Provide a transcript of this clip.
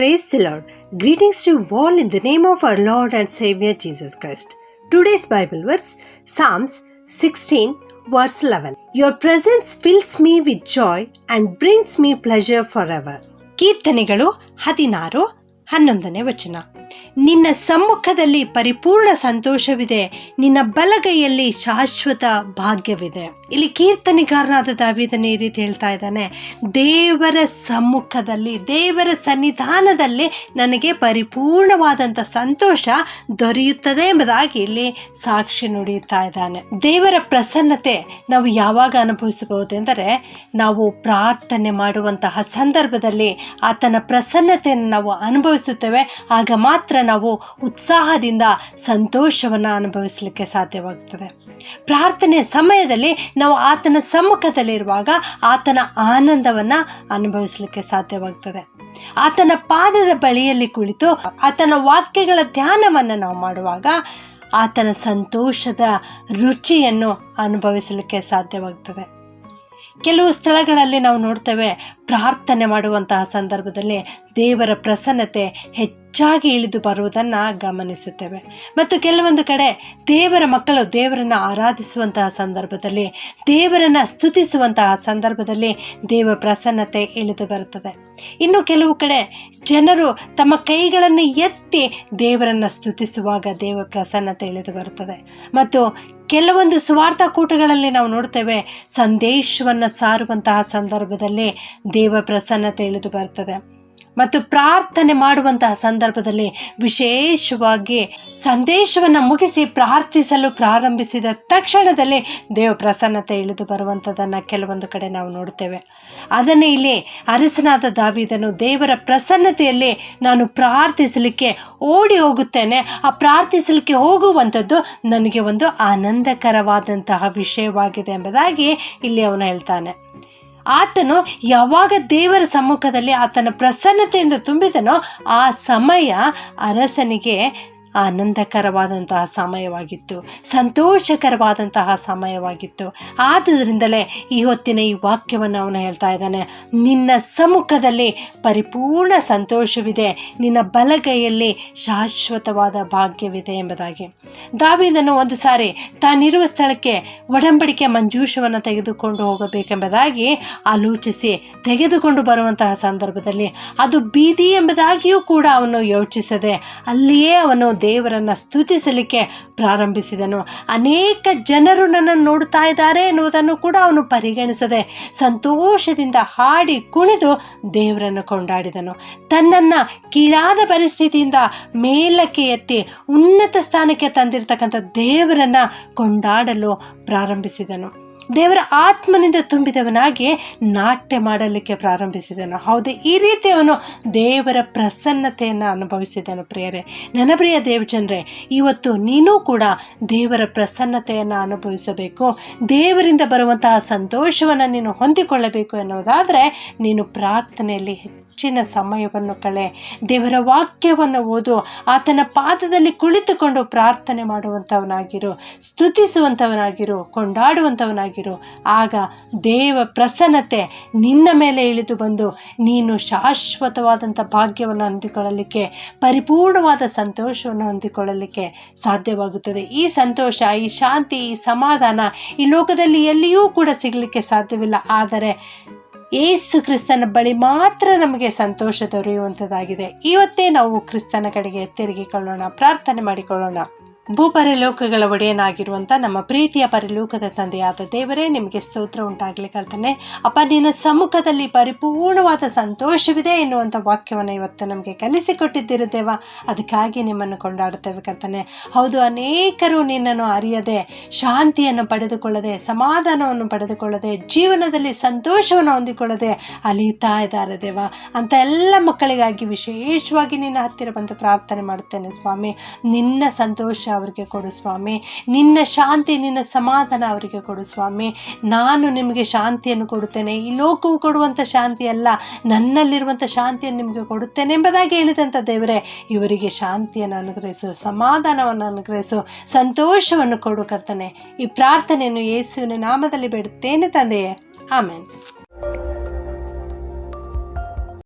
Praise the Lord. Greetings to you all in the name of our Lord and Savior Jesus Christ. Today's Bible verse, Psalms 16 verse 11. Your presence fills me with joy and brings me pleasure forever. ಕೀರ್ತನೆಗಳು 16:11 ವಚನ. ನಿನ್ನ ಸಮ್ಮುಖದಲ್ಲಿ ಪರಿಪೂರ್ಣ ಸಂತೋಷವಿದೆ, ನಿನ್ನ ಬಲಗೈಯಲ್ಲಿ ಶಾಶ್ವತ ಭಾಗ್ಯವಿದೆ. ಇಲ್ಲಿ ಕೀರ್ತನೆಗಾರನಾದ ದಾವೀದನು ಈ ರೀತಿ ಹೇಳ್ತಾ ಇದ್ದಾನೆ, ದೇವರ ಸಮ್ಮುಖದಲ್ಲಿ, ದೇವರ ಸನ್ನಿಧಾನದಲ್ಲಿ ನನಗೆ ಪರಿಪೂರ್ಣವಾದಂಥ ಸಂತೋಷ ದೊರೆಯುತ್ತದೆ ಎಂಬುದಾಗಿ ಇಲ್ಲಿ ಸಾಕ್ಷಿ ನುಡಿಯುತ್ತಾ ಇದ್ದಾನೆ. ದೇವರ ಪ್ರಸನ್ನತೆ ನಾವು ಯಾವಾಗ ಅನುಭವಿಸಬಹುದು ಎಂದರೆ, ನಾವು ಪ್ರಾರ್ಥನೆ ಮಾಡುವಂತಹ ಸಂದರ್ಭದಲ್ಲಿ ಆತನ ಪ್ರಸನ್ನತೆಯನ್ನು ನಾವು ಅನುಭವಿಸುತ್ತೇವೆ. ಆಗ ಮಾತ್ರ ನಾವು ಉತ್ಸಾಹದಿಂದ ಸಂತೋಷವನ್ನು ಅನುಭವಿಸಲಿಕ್ಕೆ ಸಾಧ್ಯವಾಗುತ್ತದೆ. ಪ್ರಾರ್ಥನೆಯ ಸಮಯದಲ್ಲಿ ನಾವು ಆತನ ಸಮ್ಮುಖದಲ್ಲಿರುವಾಗ ಆತನ ಆನಂದವನ್ನು ಅನುಭವಿಸಲಿಕ್ಕೆ ಸಾಧ್ಯವಾಗ್ತದೆ. ಆತನ ಪಾದದ ಬಳಿಯಲ್ಲಿ ಕುಳಿತು ಆತನ ವಾಕ್ಯಗಳ ಧ್ಯಾನವನ್ನು ನಾವು ಮಾಡುವಾಗ ಆತನ ಸಂತೋಷದ ರುಚಿಯನ್ನು ಅನುಭವಿಸಲಿಕ್ಕೆ ಸಾಧ್ಯವಾಗ್ತದೆ. ಕೆಲವು ಸ್ಥಳಗಳಲ್ಲಿ ನಾವು ನೋಡ್ತೇವೆ, ಪ್ರಾರ್ಥನೆ ಮಾಡುವಂತಹ ಸಂದರ್ಭದಲ್ಲಿ ದೇವರ ಪ್ರಸನ್ನತೆ ಹೆಚ್ಚಾಗಿ ಇಳಿದು ಬರುವುದನ್ನು ಗಮನಿಸುತ್ತೇವೆ. ಮತ್ತು ಕೆಲವೊಂದು ಕಡೆ ದೇವರ ಮಕ್ಕಳು ದೇವರನ್ನು ಆರಾಧಿಸುವಂತಹ ಸಂದರ್ಭದಲ್ಲಿ, ದೇವರನ್ನು ಸ್ತುತಿಸುವಂತಹ ಸಂದರ್ಭದಲ್ಲಿ ದೇವರ ಪ್ರಸನ್ನತೆ ಇಳಿದು ಬರುತ್ತದೆ. ಇನ್ನು ಕೆಲವು ಕಡೆ ಜನರು ತಮ್ಮ ಕೈಗಳನ್ನು ಎತ್ತಿ ದೇವರನ್ನು ಸ್ತುತಿಸುವಾಗ ದೇವರ ಪ್ರಸನ್ನತೆ ಇಳಿದು ಬರುತ್ತದೆ. ಮತ್ತು ಕೆಲವೊಂದು ಸ್ವಾರ್ಥ ಕೂಟಗಳಲ್ಲಿ ನಾವು ನೋಡ್ತೇವೆ, ಸಂದೇಶವನ್ನು ಸಾರುವಂತಹ ಸಂದರ್ಭದಲ್ಲಿ ದೇವ ಪ್ರಸನ್ನತೆ ಇಳಿದು ಬರ್ತದೆ. ಮತ್ತು ಪ್ರಾರ್ಥನೆ ಮಾಡುವಂತಹ ಸಂದರ್ಭದಲ್ಲಿ ವಿಶೇಷವಾಗಿ ಸಂದೇಶವನ್ನು ಮುಗಿಸಿ ಪ್ರಾರ್ಥಿಸಲು ಪ್ರಾರಂಭಿಸಿದ ತಕ್ಷಣದಲ್ಲಿ ದೇವ ಪ್ರಸನ್ನತೆ ಇಳಿದು ಬರುವಂಥದ್ದನ್ನು ಕೆಲವೊಂದು ಕಡೆ ನಾವು ನೋಡ್ತೇವೆ. ಅದನ್ನೇ ಇಲ್ಲಿ ಅರಸನಾದ ದಾವೀದನು ದೇವರ ಪ್ರಸನ್ನತೆಯಲ್ಲಿ ನಾನು ಪ್ರಾರ್ಥಿಸಲಿಕ್ಕೆ ಓಡಿ ಹೋಗುತ್ತೇನೆ, ಆ ಪ್ರಾರ್ಥಿಸಲಿಕ್ಕೆ ಹೋಗುವಂಥದ್ದು ನನಗೆ ಒಂದು ಆನಂದಕರವಾದಂತಹ ವಿಷಯವಾಗಿದೆ ಎಂಬುದಾಗಿ ಇಲ್ಲಿ ಅವನು ಹೇಳ್ತಾನೆ. ಆತನು ಯಾವಾಗ ದೇವರ ಸಮ್ಮುಖದಲ್ಲಿ ಆತನ ಪ್ರಸನ್ನತೆಯಿಂದ ತುಂಬಿದನೋ ಆ ಸಮಯ ಅರಸನಿಗೆ ಆನಂದಕರವಾದಂತಹ ಸಮಯವಾಗಿತ್ತು, ಸಂತೋಷಕರವಾದಂತಹ ಸಮಯವಾಗಿತ್ತು. ಆದ್ದರಿಂದಲೇ ಈ ಹೊತ್ತಿನ ಈ ವಾಕ್ಯವನ್ನು ಅವನು ಹೇಳ್ತಾ ಇದ್ದಾನೆ, ನಿನ್ನ ಸಮ್ಮುಖದಲ್ಲಿ ಪರಿಪೂರ್ಣ ಸಂತೋಷವಿದೆ, ನಿನ್ನ ಬಲಗೈಯಲ್ಲಿ ಶಾಶ್ವತವಾದ ಭಾಗ್ಯವಿದೆ ಎಂಬುದಾಗಿ. ದಾವೀದನು ಒಂದು ಸಾರಿ ತಾನಿರುವ ಸ್ಥಳಕ್ಕೆ ಒಡಂಬಡಿಕೆ ಮಂಜೂಷವನ್ನು ತೆಗೆದುಕೊಂಡು ಹೋಗಬೇಕೆಂಬುದಾಗಿ ಆಲೋಚಿಸಿ ತೆಗೆದುಕೊಂಡು ಬರುವಂತಹ ಸಂದರ್ಭದಲ್ಲಿ ಅದು ಬೀದಿ ಎಂಬುದಾಗಿಯೂ ಕೂಡ ಅವನು ಯೋಚಿಸದೆ ಅಲ್ಲಿಯೇ ಅವನು ದೇವರನ್ನು ಸ್ತುತಿಸಲಿಕ್ಕೆ ಪ್ರಾರಂಭಿಸಿದನು. ಅನೇಕ ಜನರು ನನ್ನನ್ನು ನೋಡ್ತಾ ಇದ್ದಾರೆ ಎನ್ನುವುದನ್ನು ಕೂಡ ಅವನು ಪರಿಗಣಿಸದೆ ಸಂತೋಷದಿಂದ ಹಾಡಿ ಕುಣಿದು ದೇವರನ್ನು ಕೊಂಡಾಡಿದನು. ತನ್ನನ್ನು ಕೀಳಾದ ಪರಿಸ್ಥಿತಿಯಿಂದ ಮೇಲಕ್ಕೆ ಎತ್ತಿ ಉನ್ನತ ಸ್ಥಾನಕ್ಕೆ ತಂದಿರತಕ್ಕಂಥ ದೇವರನ್ನು ಕೊಂಡಾಡಲು ಪ್ರಾರಂಭಿಸಿದನು. ದೇವರ ಆತ್ಮನಿಂದ ತುಂಬಿದವನಾಗಿ ನಾಟ್ಯ ಮಾಡಲಿಕ್ಕೆ ಪ್ರಾರಂಭಿಸಿದನು. ಹೌದು, ಈ ರೀತಿ ಅವನು ದೇವರ ಪ್ರಸನ್ನತೆಯನ್ನು ಅನುಭವಿಸಿದನು. ಪ್ರಿಯರೇ, ನನ್ನ ಪ್ರಿಯ ದೇವಜನರೇ, ಇವತ್ತು ನೀನು ಕೂಡ ದೇವರ ಪ್ರಸನ್ನತೆಯನ್ನು ಅನುಭವಿಸಬೇಕು, ದೇವರಿಂದ ಬರುವಂತಹ ಸಂತೋಷವನ್ನು ನೀನು ಹೊಂದಿಕೊಳ್ಳಬೇಕು ಎನ್ನುವುದಾದರೆ ನೀನು ಪ್ರಾರ್ಥನೆಯಲ್ಲಿ ಹೆಚ್ಚಿನ ಸಮಯವನ್ನು ಕಳೆ, ದೇವರ ವಾಕ್ಯವನ್ನು ಓದು, ಆತನ ಪಾದದಲ್ಲಿ ಕುಳಿತುಕೊಂಡು ಪ್ರಾರ್ಥನೆ ಮಾಡುವಂಥವನಾಗಿರು, ಸ್ತುತಿಸುವಂಥವನಾಗಿರು, ಕೊಂಡಾಡುವಂಥವನಾಗಿರು. ಆಗ ದೇವ ಪ್ರಸನ್ನತೆ ನಿನ್ನ ಮೇಲೆ ಇಳಿದು ಬಂದು ನೀನು ಶಾಶ್ವತವಾದಂಥ ಭಾಗ್ಯವನ್ನು ಹೊಂದಿಕೊಳ್ಳಲಿಕ್ಕೆ, ಪರಿಪೂರ್ಣವಾದ ಸಂತೋಷವನ್ನು ಹೊಂದಿಕೊಳ್ಳಲಿಕ್ಕೆ ಸಾಧ್ಯವಾಗುತ್ತದೆ. ಈ ಸಂತೋಷ, ಈ ಶಾಂತಿ, ಈ ಸಮಾಧಾನ ಈ ಲೋಕದಲ್ಲಿ ಎಲ್ಲಿಯೂ ಕೂಡ ಸಿಗಲಿಕ್ಕೆ ಸಾಧ್ಯವಿಲ್ಲ. ಆದರೆ ಯೇಸು ಕ್ರಿಸ್ತನ ಬಳಿ ಮಾತ್ರ ನಮಗೆ ಸಂತೋಷ ದೊರೆಯುವಂಥದ್ದಾಗಿದೆ. ಇವತ್ತೇ ನಾವು ಕ್ರಿಸ್ತನ ಕಡೆಗೆ ತಿರುಗಿಕೊಳ್ಳೋಣ, ಪ್ರಾರ್ಥನೆ ಮಾಡಿಕೊಳ್ಳೋಣ. ಭೂಪರಲೋಕಗಳ ಒಡೆಯನಾಗಿರುವಂಥ ನಮ್ಮ ಪ್ರೀತಿಯ ಪರಲೋಕದ ತಂದೆಯಾದ ದೇವರೇ, ನಿಮಗೆ ಸ್ತೋತ್ರ ಉಂಟಾಗಲಿ ಕರ್ತನೆ. ಅಪ್ಪ, ನಿನ್ನ ಸಮ್ಮುಖದಲ್ಲಿ ಪರಿಪೂರ್ಣವಾದ ಸಂತೋಷವಿದೆ ಎನ್ನುವಂಥ ವಾಕ್ಯವನ್ನು ಇವತ್ತು ನಮಗೆ ಕಲಿಸಿಕೊಟ್ಟಿದ್ದೀರಿ ದೇವ, ಅದಕ್ಕಾಗಿ ನಿಮ್ಮನ್ನು ಕೊಂಡಾಡುತ್ತೇವೆ ಕರ್ತನೆ. ಹೌದು, ಅನೇಕರು ನಿನ್ನನ್ನು ಅರಿಯದೆ, ಶಾಂತಿಯನ್ನು ಪಡೆದುಕೊಳ್ಳದೆ, ಸಮಾಧಾನವನ್ನು ಪಡೆದುಕೊಳ್ಳದೆ, ಜೀವನದಲ್ಲಿ ಸಂತೋಷವನ್ನು ಹೊಂದಿಕೊಳ್ಳದೆ ಅಲಿಯುತ್ತಾ ಇದ್ದಾರೆ ದೇವ. ಅಂತ ಎಲ್ಲ ಮಕ್ಕಳಿಗಾಗಿ ವಿಶೇಷವಾಗಿ ನಿನ್ನ ಹತ್ತಿರ ಬಂದು ಪ್ರಾರ್ಥನೆ ಮಾಡುತ್ತೇನೆ ಸ್ವಾಮಿ. ನಿನ್ನ ಸಂತೋಷ ಅವರಿಗೆ ಕೊಡು ಸ್ವಾಮಿ, ನಿನ್ನ ಶಾಂತಿ, ನಿನ್ನ ಸಮಾಧಾನ ಅವರಿಗೆ ಕೊಡು ಸ್ವಾಮಿ. ನಾನು ನಿಮಗೆ ಶಾಂತಿಯನ್ನು ಕೊಡುತ್ತೇನೆ, ಈ ಲೋಕವು ಕೊಡುವಂಥ ಶಾಂತಿ ಅಲ್ಲ, ನನ್ನಲ್ಲಿರುವಂಥ ಶಾಂತಿಯನ್ನು ನಿಮಗೆ ಕೊಡುತ್ತೇನೆ ಎಂಬುದಾಗಿ ಹೇಳಿದಂಥ ದೇವರೇ, ಇವರಿಗೆ ಶಾಂತಿಯನ್ನು ಅನುಗ್ರಹಿಸು, ಸಮಾಧಾನವನ್ನು ಅನುಗ್ರಹಿಸು, ಸಂತೋಷವನ್ನು ಕೊಡು ಕರ್ತನೆ. ಈ ಪ್ರಾರ್ಥನೆಯನ್ನು ಯೇಸುವಿನ ನಾಮದಲ್ಲಿ ಬೇಡುತ್ತೇನೆ ತಂದೆಯೇ, ಆಮೆನ್.